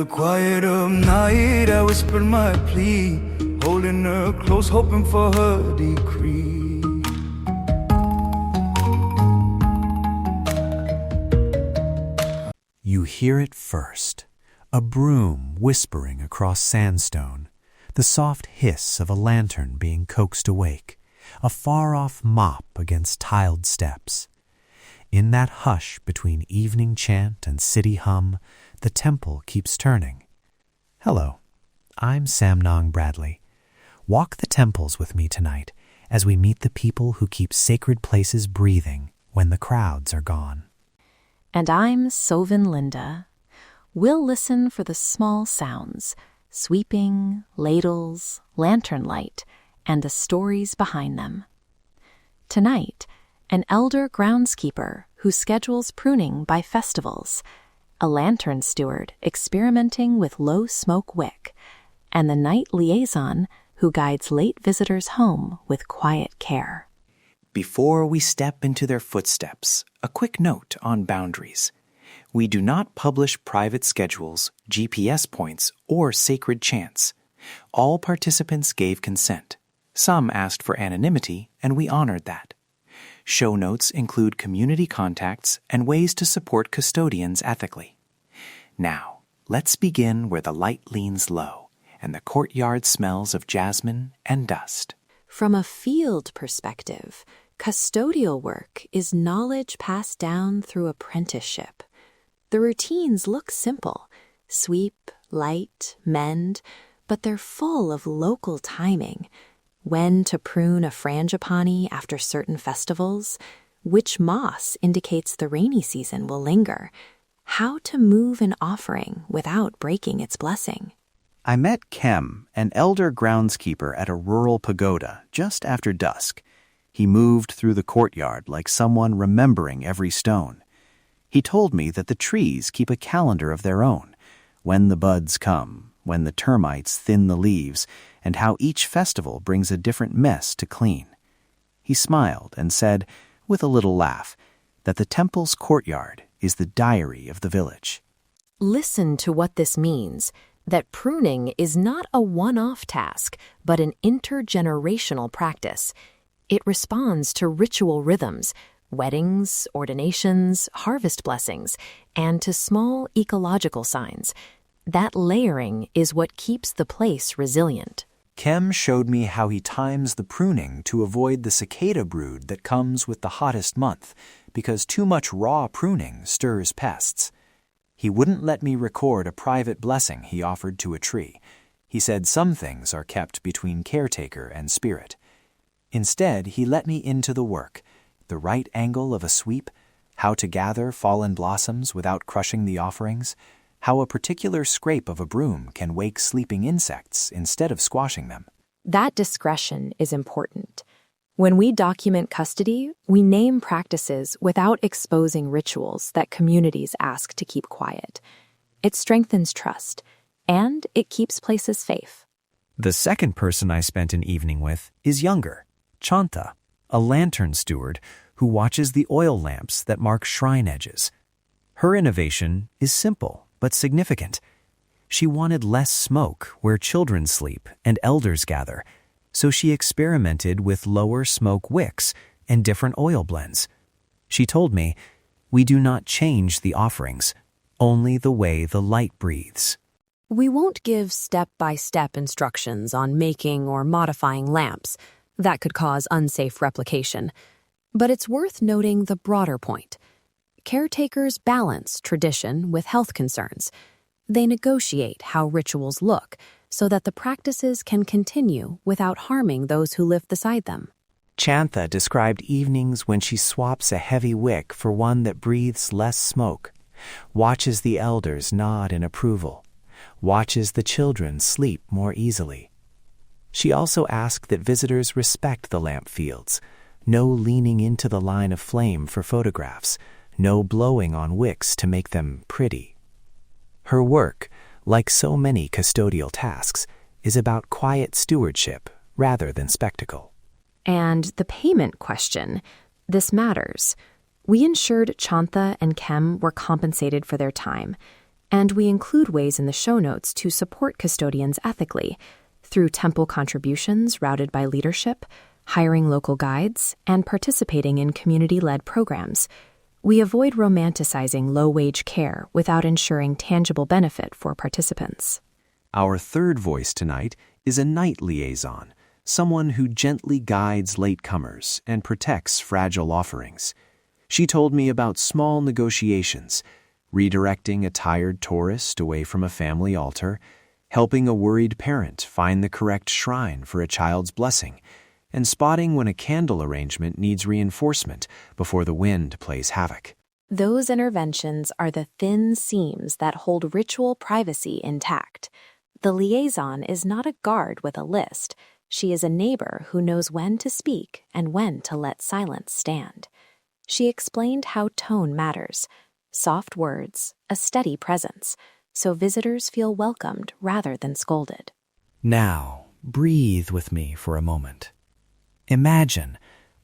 quiet of night, I whispered my plea, holding her close, hoping for her decree. You hear it first, a broom whispering across sandstone, the soft hiss of a lantern being coaxed awake, a far-off mop against tiled steps. In that hush between evening chant and city hum, the temple keeps turning. Hello, I'm Samnong Bradley. Walk the temples with me tonight as we meet the people who keep sacred places breathing when the crowds are gone. And I'm Sovin Linda. We'll listen for the small sounds, sweeping, ladles, lantern light, and the stories behind them. Tonight, an elder groundskeeper who schedules pruning by festivals, a lantern steward experimenting with low-smoke wick, and the night liaison who guides late visitors home with quiet care. Before we step into their footsteps, a quick note on boundaries. We do not publish private schedules, GPS points, or sacred chants. All participants gave consent. Some asked for anonymity, and we honored that. Show notes include community contacts and ways to support custodians ethically. Now, let's begin where the light leans low and the courtyard smells of jasmine and dust. From a field perspective, custodial work is knowledge passed down through apprenticeship. The routines look simple: sweep, light, mend, but they're full of local timing. When to prune a frangipani after certain festivals, which moss indicates the rainy season will linger, how to move an offering without breaking its blessing. I met Kem, an elder groundskeeper at a rural pagoda, just after dusk. He moved through the courtyard like someone remembering every stone. He told me that the trees keep a calendar of their own, when the buds come, when the termites thin the leaves, and how each festival brings a different mess to clean. He smiled and said, with a little laugh, that the temple's courtyard is the diary of the village. Listen to what this means, that pruning is not a one-off task, but an intergenerational practice. It responds to ritual rhythms, weddings, ordinations, harvest blessings, and to small ecological signs. That layering is what keeps the place resilient. Kem showed me how he times the pruning to avoid the cicada brood that comes with the hottest month, because too much raw pruning stirs pests. He wouldn't let me record a private blessing he offered to a tree. He said some things are kept between caretaker and spirit. Instead, he let me into the work, the right angle of a sweep, how to gather fallen blossoms without crushing the offerings, how a particular scrape of a broom can wake sleeping insects instead of squashing them. That discretion is important. When we document custody, we name practices without exposing rituals that communities ask to keep quiet. It strengthens trust, and it keeps places safe. The second person I spent an evening with is younger, Chanta, a lantern steward who watches the oil lamps that mark shrine edges. Her innovation is simple but significant. She wanted less smoke where children sleep and elders gather, so she experimented with lower smoke wicks and different oil blends. She told me, "We do not change the offerings, only the way the light breathes." We won't give step-by-step instructions on making or modifying lamps. That could cause unsafe replication. But it's worth noting the broader point. Caretakers balance tradition with health concerns. They negotiate how rituals look so that the practices can continue without harming those who live beside them. Chantha described evenings when she swaps a heavy wick for one that breathes less smoke, watches the elders nod in approval, watches the children sleep more easily. She also asked that visitors respect the lamp fields, no leaning into the line of flame for photographs, no blowing on wicks to make them pretty. Her work, like so many custodial tasks, is about quiet stewardship rather than spectacle. And the payment question, this matters. We ensured Chantha and Kem were compensated for their time, And we include ways in the show notes to support custodians ethically through temple contributions routed by leadership, hiring local guides, and participating in community-led programs. We avoid romanticizing low-wage care without ensuring tangible benefit for participants. Our third voice tonight is a night liaison, someone who gently guides latecomers and protects fragile offerings. She told me about small negotiations, redirecting a tired tourist away from a family altar, helping a worried parent find the correct shrine for a child's blessing, and spotting when a candle arrangement needs reinforcement before the wind plays havoc. Those interventions are the thin seams that hold ritual privacy intact. The liaison is not a guard with a list. She is a neighbor who knows when to speak and when to let silence stand. She explained how tone matters. Soft words, a steady presence, so visitors feel welcomed rather than scolded. Now, breathe with me for a moment. Imagine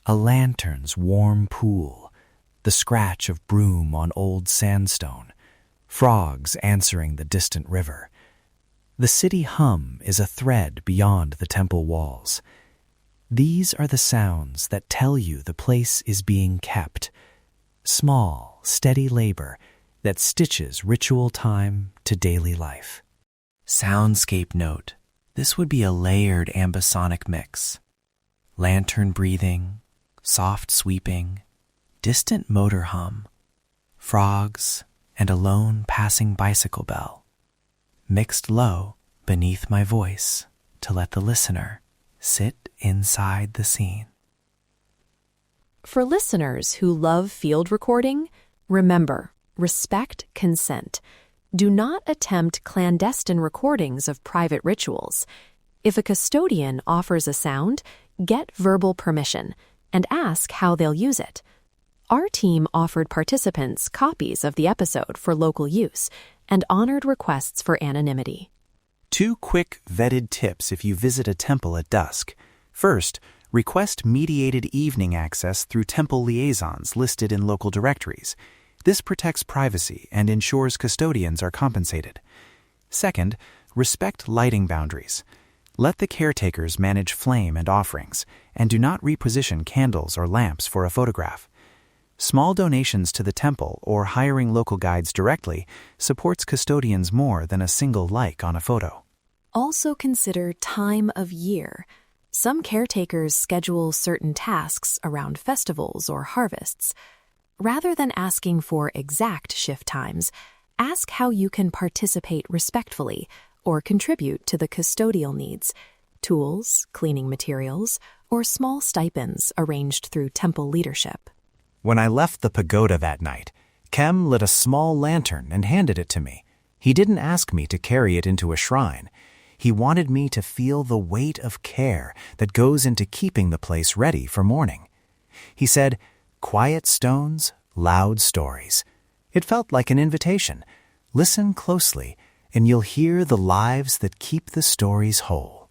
a lantern's warm pool, the scratch of broom on old sandstone, frogs answering the distant river. The city hum is a thread beyond the temple walls. These are the sounds that tell you the place is being kept. Small, steady labor that stitches ritual time to daily life. Soundscape note. This would be a layered ambisonic mix. Lantern breathing, soft sweeping, distant motor hum, frogs, and a lone passing bicycle bell, mixed low beneath my voice to let the listener sit inside the scene. For listeners who love field recording, remember, respect consent. Do not attempt clandestine recordings of private rituals. If a custodian offers a sound, get verbal permission and ask how they'll use it. Our team offered participants copies of the episode for local use and honored requests for anonymity. 2 quick vetted tips if you visit a temple at dusk. First, request mediated evening access through temple liaisons listed in local directories. This protects privacy and ensures custodians are compensated. Second, respect lighting boundaries. Let the caretakers manage flame and offerings, and do not reposition candles or lamps for a photograph. Small donations to the temple or hiring local guides directly supports custodians more than a single like on a photo. Also consider time of year. Some caretakers schedule certain tasks around festivals or harvests. Rather than asking for exact shift times, ask how you can participate respectfully or contribute to the custodial needs, tools, cleaning materials, or small stipends arranged through temple leadership. When I left the pagoda that night, Kem lit a small lantern and handed it to me. He didn't ask me to carry it into a shrine. He wanted me to feel the weight of care that goes into keeping the place ready for morning. He said, "Quiet stones, loud stories." It felt like an invitation. Listen closely, and you'll hear the lives that keep the stories whole.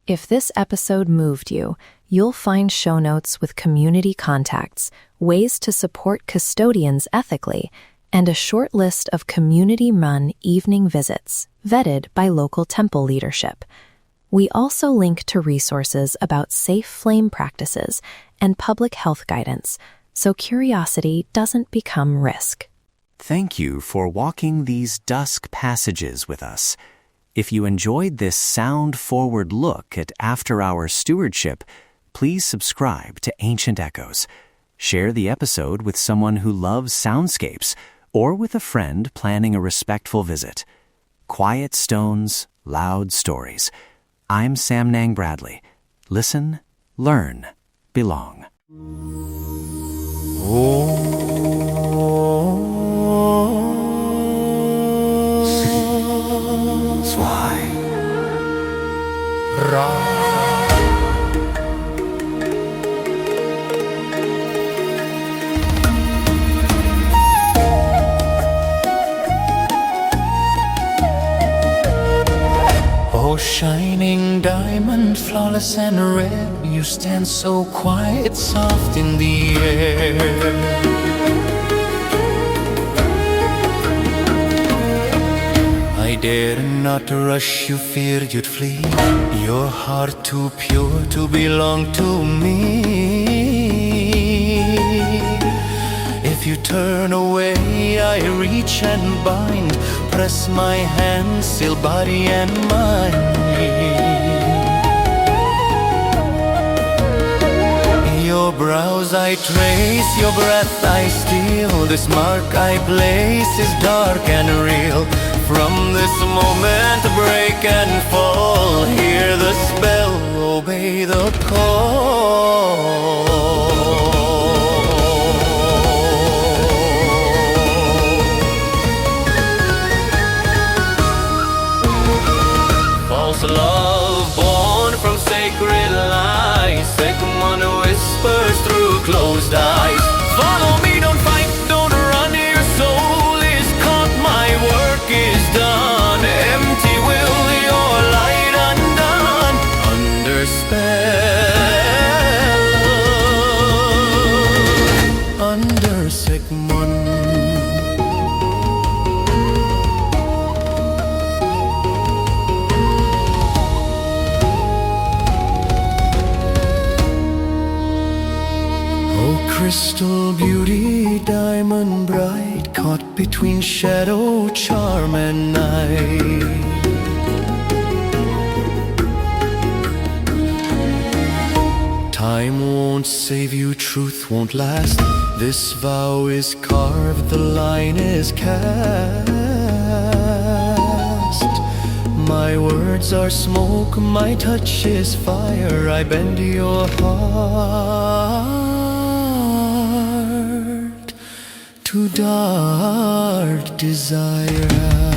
If this episode moved you, you'll find show notes with community contacts, ways to support custodians ethically, and a short list of community-run evening visits vetted by local temple leadership. We also link to resources about safe flame practices and public health guidance, so curiosity doesn't become risk. Thank you for walking these dusk passages with us. If you enjoyed this sound-forward look at after-hour stewardship, please subscribe to Ancient Echoes. Share the episode with someone who loves soundscapes or with a friend planning a respectful visit. Quiet stones, loud stories. I'm Sam Nang Bradley. Listen, learn, belong. Oh, shining diamond, flawless and rare, you stand so quiet, soft in the air. dared not to rush, you feared you'd flee. Your heart too pure to belong to me. If you turn away, I reach and bind, press my hand, still body and mind. Your brows I trace, your breath I steal. This mark I place is dark and real. From this moment break and fall, hear the spell, obey the call. False love born from sacred lies, second one whispers through closed eyes. Follow me, don't fight, don't run, your soul is caught, my work is done. Empty will, your light undone, under spell, under Sigmund. Crystal beauty, diamond bright, caught between shadow, charm and night. Time won't save you, truth won't last. This vow is carved, the line is cast. My words are smoke, my touch is fire. I bend your heart to dark desire.